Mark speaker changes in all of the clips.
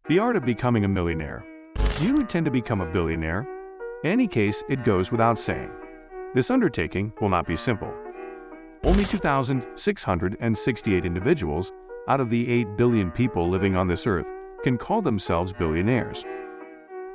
Speaker 1: The art of becoming a millionaire. Do you intend to become a billionaire? In any case, it goes without saying. This undertaking will not be simple. Only 2,668 individuals out of the 8 billion people living on this earth can call themselves billionaires.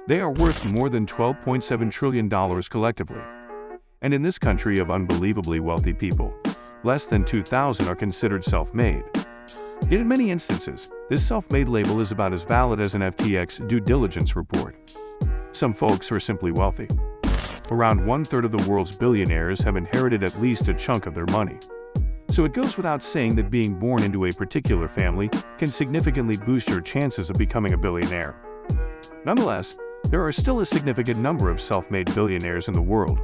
Speaker 1: They are worth more than $12.7 trillion collectively. And in this country of unbelievably wealthy people, less than 2,000 are considered self-made. Yet in many instances, this self-made label is about as valid as an FTX due diligence report. Some folks are simply wealthy. Around 1/3 of the world's billionaires have inherited at least a chunk of their money. So it goes without saying that being born into a particular family can significantly boost your chances of becoming a billionaire. Nonetheless, there are still a significant number of self-made billionaires in the world.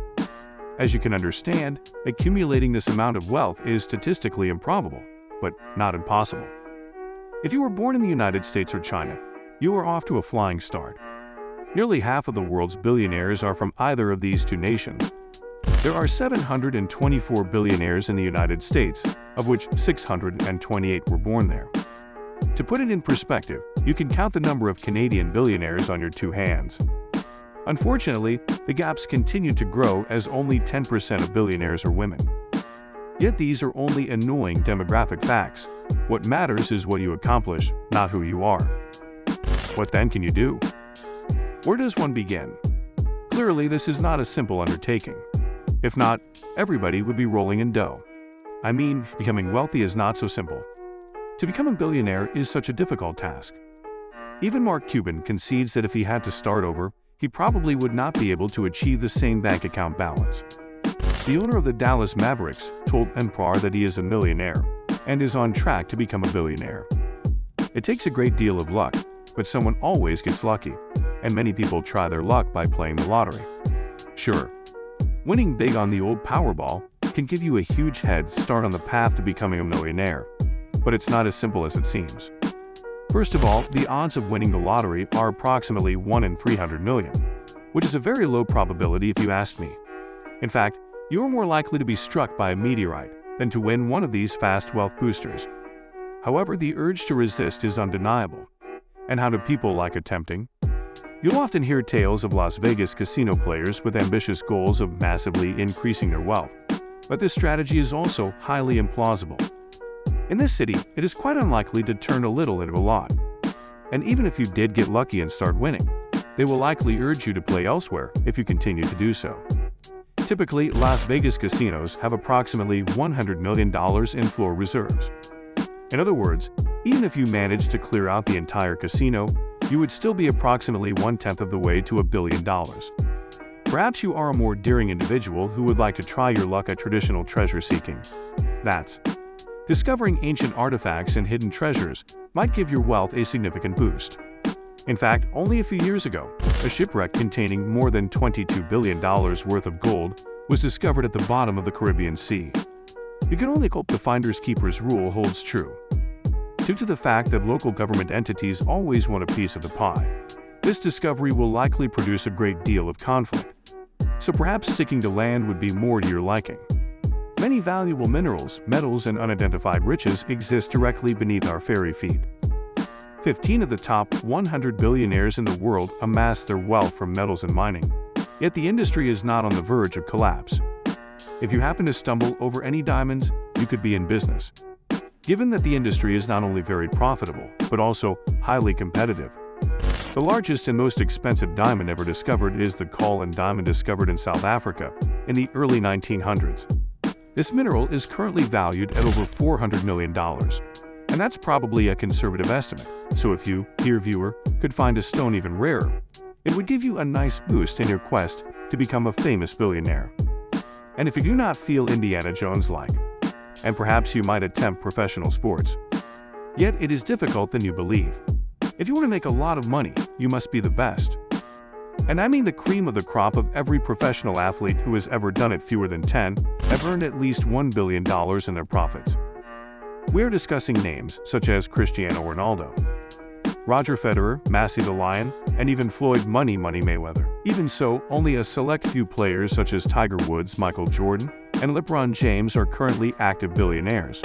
Speaker 1: As you can understand, accumulating this amount of wealth is statistically improbable, but not impossible. If you were born in the United States or China, you are off to a flying start. Nearly half of the world's billionaires are from either of these two nations. There are 724 billionaires in the United States, of which 628 were born there. To put it in perspective, you can count the number of Canadian billionaires on your two hands. Unfortunately, the gaps continue to grow as only 10% of billionaires are women. Yet these are only annoying demographic facts. What matters is what you accomplish, not who you are. What then can you do? Where does one begin? Clearly, this is not a simple undertaking. If not, everybody would be rolling in dough. I mean, becoming wealthy is not so simple. To become a billionaire is such a difficult task. Even Mark Cuban concedes that if he had to start over, he probably would not be able to achieve the same bank account balance. The owner of the Dallas Mavericks told NPR that he is a millionaire and is on track to become a billionaire. It takes a great deal of luck, but someone always gets lucky, and many people try their luck by playing the lottery. Sure, winning big on the old Powerball can give you a huge head start on the path to becoming a millionaire, but it's not as simple as it seems. First of all, the odds of winning the lottery are approximately 1 in 300 million, which is a very low probability if you ask me. In fact, you are more likely to be struck by a meteorite than to win one of these fast wealth boosters. However, the urge to resist is undeniable. And how do people like attempting? You'll often hear tales of Las Vegas casino players with ambitious goals of massively increasing their wealth. But this strategy is also highly implausible. In this city, it is quite unlikely to turn a little into a lot. And even if you did get lucky and start winning, they will likely urge you to play elsewhere if you continue to do so. Typically, Las Vegas casinos have approximately $100 million in floor reserves. In other words, even if you managed to clear out the entire casino, you would still be approximately 1/10 of the way to $1 billion. Perhaps you are a more daring individual who would like to try your luck at traditional treasure seeking. That's discovering ancient artifacts and hidden treasures might give your wealth a significant boost. In fact, only a few years ago, a shipwreck containing more than $22 billion worth of gold was discovered at the bottom of the Caribbean Sea. You can only hope the finders keepers rule holds true. Due to the fact that local government entities always want a piece of the pie, this discovery will likely produce a great deal of conflict. So perhaps sticking to land would be more to your liking. Many valuable minerals, metals, and unidentified riches exist directly beneath our fairy feet. 15 of the top 100 billionaires in the world amass their wealth from metals and mining. Yet the industry is not on the verge of collapse. If you happen to stumble over any diamonds, you could be in business. Given that the industry is not only very profitable, but also highly competitive. The largest and most expensive diamond ever discovered is the Cullen diamond discovered in South Africa in the early 1900s. This mineral is currently valued at over $400 million. And that's probably a conservative estimate, so if you, dear viewer, could find a stone even rarer, it would give you a nice boost in your quest to become a famous billionaire. And if you do not feel Indiana Jones-like, and perhaps you might attempt professional sports, yet it is difficult than you believe. If you want to make a lot of money, you must be the best. And I mean the cream of the crop of every professional athlete who has ever done it. Fewer than 10 have earned at least $1 billion in their profits. We're discussing names such as Cristiano Ronaldo, Roger Federer, Massey the Lion, and even Floyd Money Mayweather. Even so, only a select few players such as Tiger Woods, Michael Jordan, and LeBron James are currently active billionaires.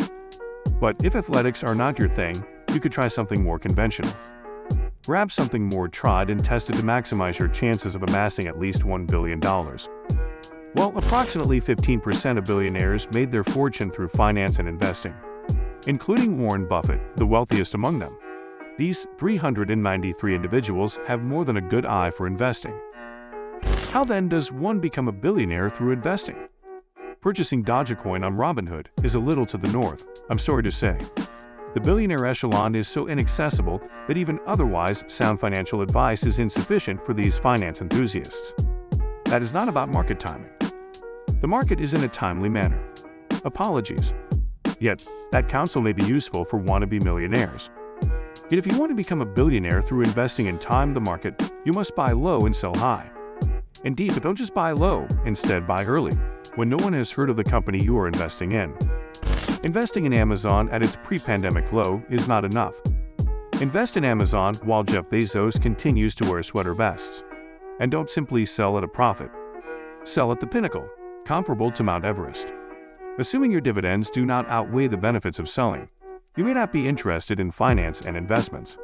Speaker 1: But if athletics are not your thing, you could try something more conventional. Perhaps something more tried and tested to maximize your chances of amassing at least $1 billion. Well, approximately 15% of billionaires made their fortune through finance and investing, including Warren Buffett, the wealthiest among them. These 393 individuals have more than a good eye for investing. How then does one become a billionaire through investing? Purchasing Dogecoin on Robinhood is a little to the north, I'm sorry to say. The billionaire echelon is so inaccessible that even otherwise sound financial advice is insufficient for these finance enthusiasts. That is not about market timing. The market is in a timely manner. Apologies. Yet, that counsel may be useful for wannabe millionaires. Yet if you want to become a billionaire through investing in time the market, you must buy low and sell high. Indeed, but don't just buy low, instead buy early, when no one has heard of the company you are investing in. Investing in Amazon at its pre-pandemic low is not enough. Invest in Amazon while Jeff Bezos continues to wear sweater vests. And don't simply sell at a profit. Sell at the pinnacle, comparable to Mount Everest. Assuming your dividends do not outweigh the benefits of selling, you may not be interested in finance and investments.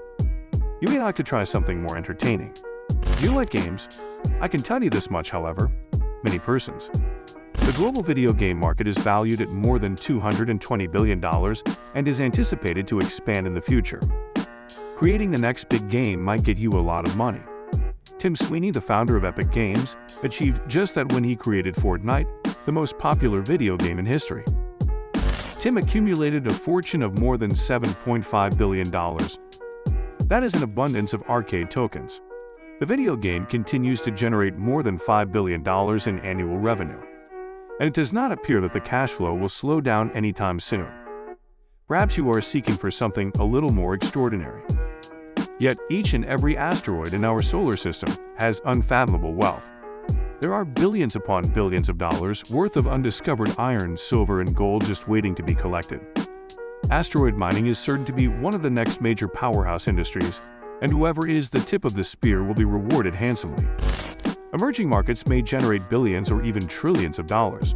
Speaker 1: You may like to try something more entertaining. Do you like games? I can tell you this much, however, many persons. The global video game market is valued at more than $220 billion and is anticipated to expand in the future. Creating the next big game might get you a lot of money. Tim Sweeney, the founder of Epic Games, achieved just that when he created Fortnite, the most popular video game in history. Tim accumulated a fortune of more than $7.5 billion. That is an abundance of arcade tokens. The video game continues to generate more than $5 billion in annual revenue. And it does not appear that the cash flow will slow down anytime soon. Perhaps you are seeking for something a little more extraordinary. Yet each and every asteroid in our solar system has unfathomable wealth. There are billions upon billions of dollars worth of undiscovered iron, silver, and gold just waiting to be collected. Asteroid mining is certain to be one of the next major powerhouse industries, and whoever is the tip of the spear will be rewarded handsomely. Emerging markets may generate billions or even trillions of dollars.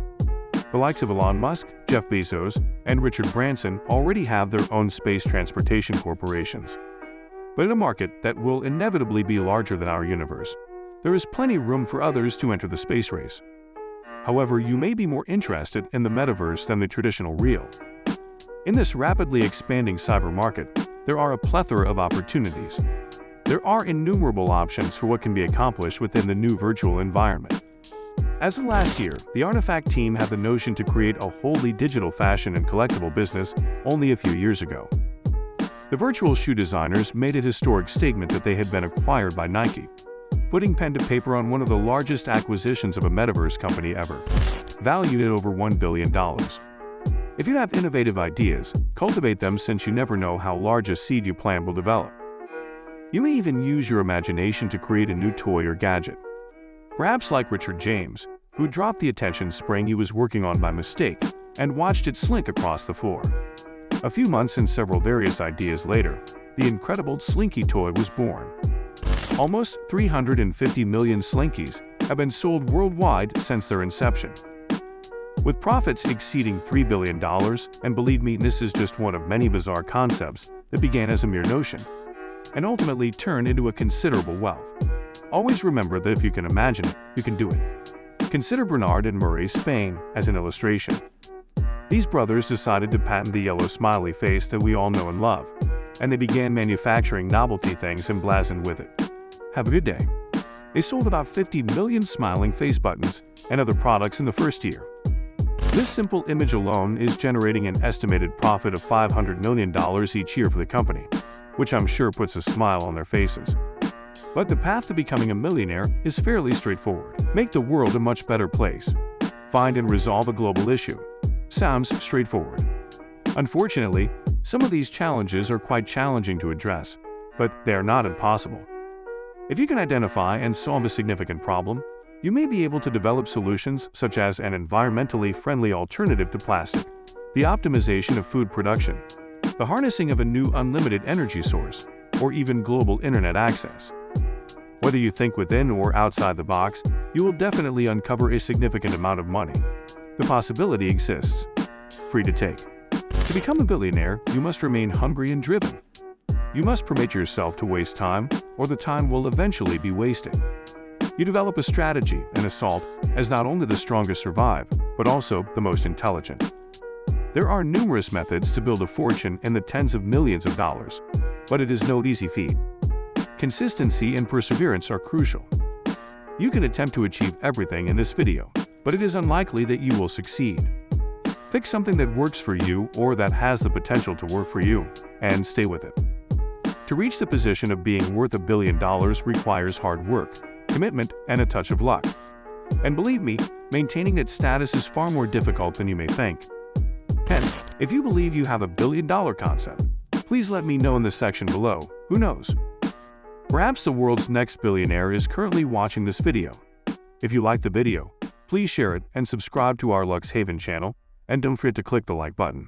Speaker 1: The likes of Elon Musk, Jeff Bezos, and Richard Branson already have their own space transportation corporations. But in a market that will inevitably be larger than our universe, there is plenty of room for others to enter the space race. However, you may be more interested in the metaverse than the traditional real. In this rapidly expanding cyber market, there are a plethora of opportunities. There are innumerable options for what can be accomplished within the new virtual environment. As of last year, the Artifact team had the notion to create a wholly digital fashion and collectible business only a few years ago. The virtual shoe designers made a historic statement that they had been acquired by Nike, putting pen to paper on one of the largest acquisitions of a metaverse company ever, valued at over $1 billion. If you have innovative ideas, cultivate them, since you never know how large a seed you plant will develop. You may even use your imagination to create a new toy or gadget. Perhaps like Richard James, who dropped the attention spring he was working on by mistake and watched it slink across the floor. A few months and several various ideas later, the incredible Slinky toy was born. Almost 350 million Slinkies have been sold worldwide since their inception. With profits exceeding $3 billion, and believe me, this is just one of many bizarre concepts that began as a mere notion, and ultimately turned into a considerable wealth. Always remember that if you can imagine it, you can do it. Consider Bernard and Murray, Spain, as an illustration. These brothers decided to patent the yellow smiley face that we all know and love, and they began manufacturing novelty things emblazoned with it. Have a good day. They sold about 50 million smiling face buttons and other products in the first year. This simple image alone is generating an estimated profit of $500 million each year for the company, which I'm sure puts a smile on their faces. But the path to becoming a millionaire is fairly straightforward. Make the world a much better place. Find and resolve a global issue. Sounds straightforward. Unfortunately, some of these challenges are quite challenging to address, but they are not impossible. If you can identify and solve a significant problem, you may be able to develop solutions such as an environmentally friendly alternative to plastic, the optimization of food production, the harnessing of a new unlimited energy source, or even global internet access. Whether you think within or outside the box, you will definitely uncover a significant amount of money. The possibility exists. Free to take. To become a billionaire, you must remain hungry and driven. You must permit yourself to waste time, or the time will eventually be wasted. You develop a strategy and assault as not only the strongest survive, but also the most intelligent. There are numerous methods to build a fortune in the tens of millions of dollars, but it is no easy feat. Consistency and perseverance are crucial. You can attempt to achieve everything in this video, but it is unlikely that you will succeed. Pick something that works for you or that has the potential to work for you, and stay with it. To reach the position of being worth $1 billion requires hard work, commitment, and a touch of luck. And believe me, maintaining that status is far more difficult than you may think. Hence, if you believe you have $1 billion concept, please let me know in the section below. Who knows? Perhaps the world's next billionaire is currently watching this video. If you liked the video, please share it and subscribe to our Luxe Haven channel, and don't forget to click the like button.